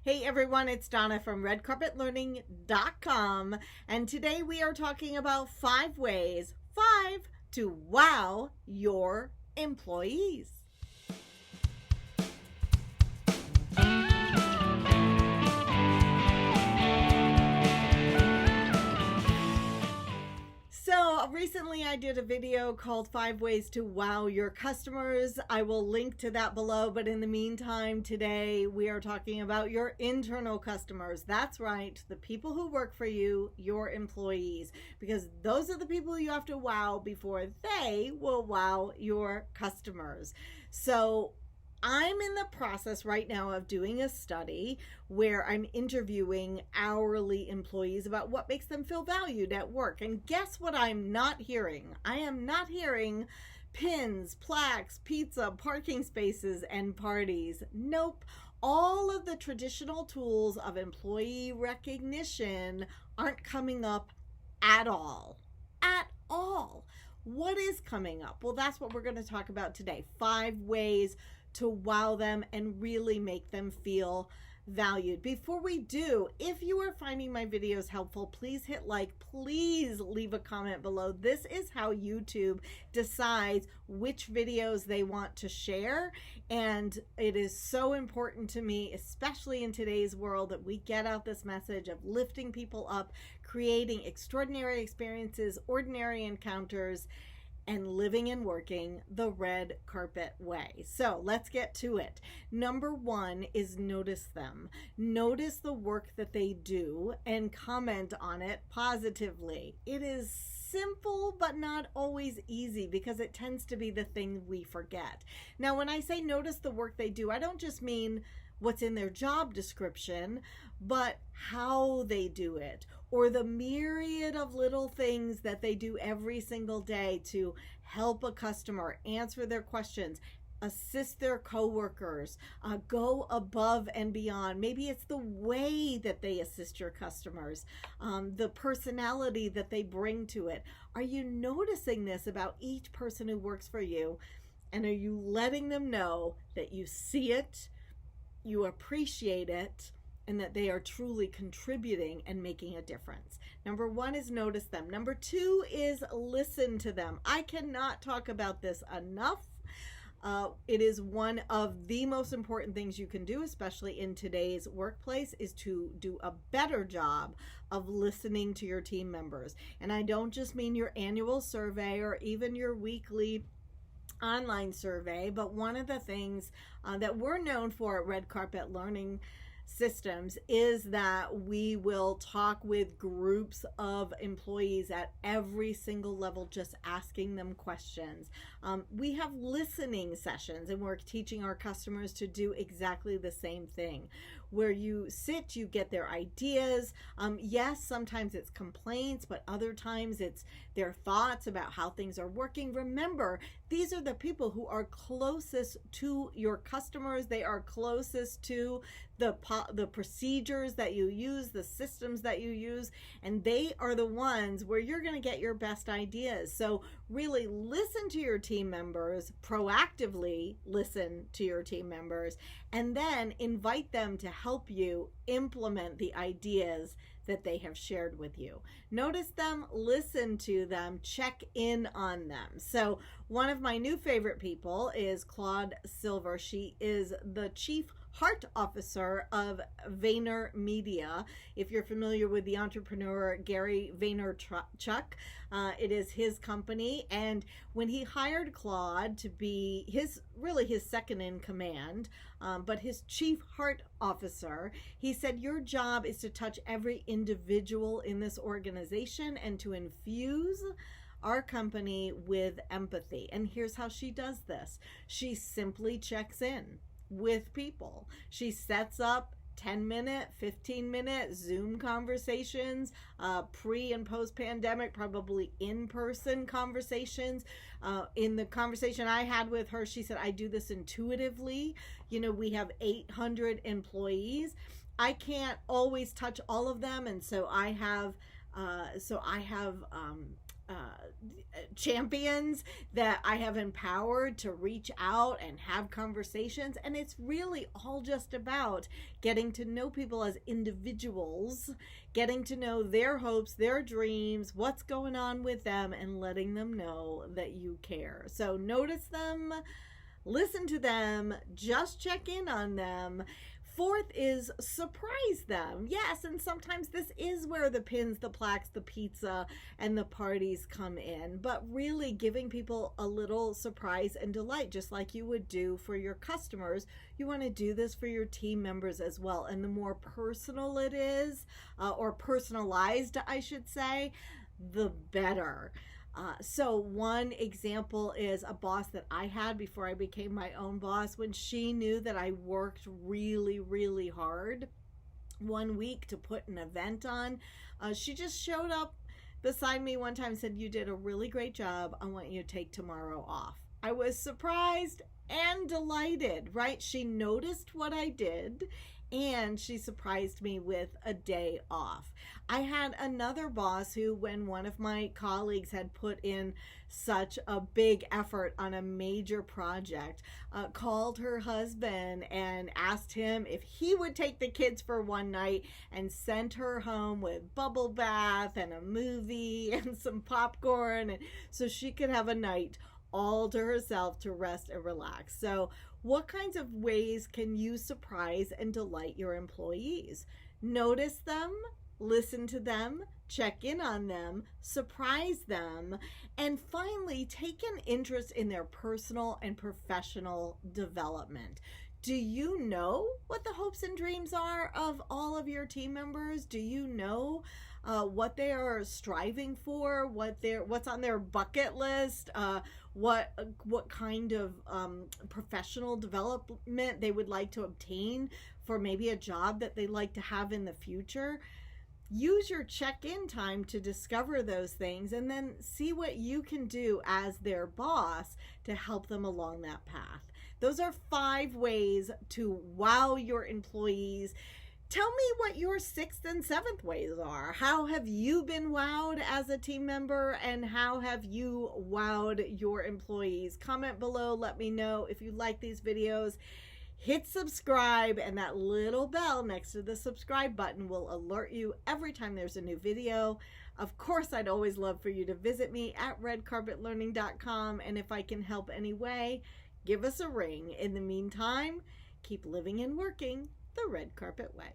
Hey everyone, it's Donna from redcarpetlearning.com, and today we are talking about 5 to wow your employees. So recently I did a video called 5 Ways to Wow Your Customers. I will link to that below, but in the meantime, today we are talking about your internal customers. That's right, the people who work for you, your employees, because those are the people you have to wow before they will wow your customers. So I'm in the process right now of doing a study where I'm interviewing hourly employees about what makes them feel valued at work. And guess what I'm not hearing? I am not hearing pins, plaques, pizza, parking spaces, and parties. Nope. All of the traditional tools of employee recognition aren't coming up at all. At all. What is coming up? Well, that's what we're going to talk about today. 5 ways to wow them and really make them feel valued. Before we do, if you are finding my videos helpful, please hit like, please leave a comment below. This is how YouTube decides which videos they want to share, and it is so important to me, especially in today's world, that we get out this message of lifting people up, creating extraordinary experiences, ordinary encounters, and living and working the red carpet way. So let's get to it. Number 1 is notice them. Notice the work that they do and comment on it positively. It is simple, but not always easy because it tends to be the thing we forget. Now, when I say notice the work they do, I don't just mean what's in their job description, but how they do it, or the myriad of little things that they do every single day to help a customer, answer their questions, assist their coworkers, go above and beyond. Maybe it's the way that they assist your customers, the personality that they bring to it. Are you noticing this about each person who works for you? And are you letting them know that you see it, you appreciate it, and that they are truly contributing and making a difference? Number 1 is notice them. Number 2 is listen to them. I cannot talk about this enough. It is one of the most important things you can do, especially in today's workplace, is to do a better job of listening to your team members. And I don't just mean your annual survey or even your weekly online survey, but one of the things that we're known for at Red Carpet Learning Systems is that we will talk with groups of employees at every single level, just asking them questions. We have listening sessions, and we're teaching our customers to do exactly the same thing. Where you sit, you get their ideas. Yes, sometimes it's complaints, but other times it's their thoughts about how things are working. Remember, these are the people who are closest to your customers. They are closest to the procedures that you use, the systems that you use, and they are the ones where you're going to get your best ideas. So really listen to your team members, proactively listen to your team members, and then invite them to help you implement the ideas that they have shared with you. Notice them, listen to them, check in on them. So one of my new favorite people is Claude Silver. She is the Chief Heart Officer of VaynerMedia. If you're familiar with the entrepreneur Gary Vaynerchuk, it is his company. And when he hired Claude to be his second in command, but his Chief Heart Officer, he said, your job is to touch every individual in this organization and to infuse our company with empathy. And here's how she does this. She simply checks in with people. She sets up 10-minute, 15-minute Zoom conversations, pre and post pandemic, probably in-person conversations. In the conversation I had with her, she said, I do this intuitively. You know, we have 800 employees. I can't always touch all of them, and so I have champions that I have empowered to reach out and have conversations. And it's really all just about getting to know people as individuals, getting to know their hopes, their dreams, what's going on with them, and letting them know that you care. So notice them, listen to them, just check in on them. Fourth is surprise them. Yes, and sometimes this is where the pins, the plaques, the pizza, and the parties come in. But really giving people a little surprise and delight, just like you would do for your customers. You want to do this for your team members as well. And the more personal it is, or personalized, I should say, the better. So one example is a boss that I had before I became my own boss. When she knew that I worked really, really hard one week to put an event on, she just showed up beside me one time and said, "You did a really great job. I want you to take tomorrow off." I was surprised and delighted, right? She noticed what I did, and she surprised me with a day off. I had another boss who, when one of my colleagues had put in such a big effort on a major project, called her husband and asked him if he would take the kids for one night and sent her home with bubble bath and a movie and some popcorn, and so she could have a night all to herself to rest and relax. So what kinds of ways can you surprise and delight your employees? Notice them, listen to them, check in on them, surprise them, and finally take an interest in their personal and professional development. Do you know what the hopes and dreams are of all of your team members? Do you know what they are striving for, what's on their bucket list, what kind of professional development they would like to obtain for maybe a job that they'd like to have in the future? Use your check-in time to discover those things, and then see what you can do as their boss to help them along that path. Those are 5 ways to wow your employees. Tell me what your 6th and 7th ways are. How have you been wowed as a team member, and how have you wowed your employees? Comment below. Let me know. If you like these videos, hit subscribe, and that little bell next to the subscribe button will alert you every time there's a new video. Of course, I'd always love for you to visit me at redcarpetlearning.com, and if I can help any way, give us a ring. In the meantime, keep living and working the red carpet way.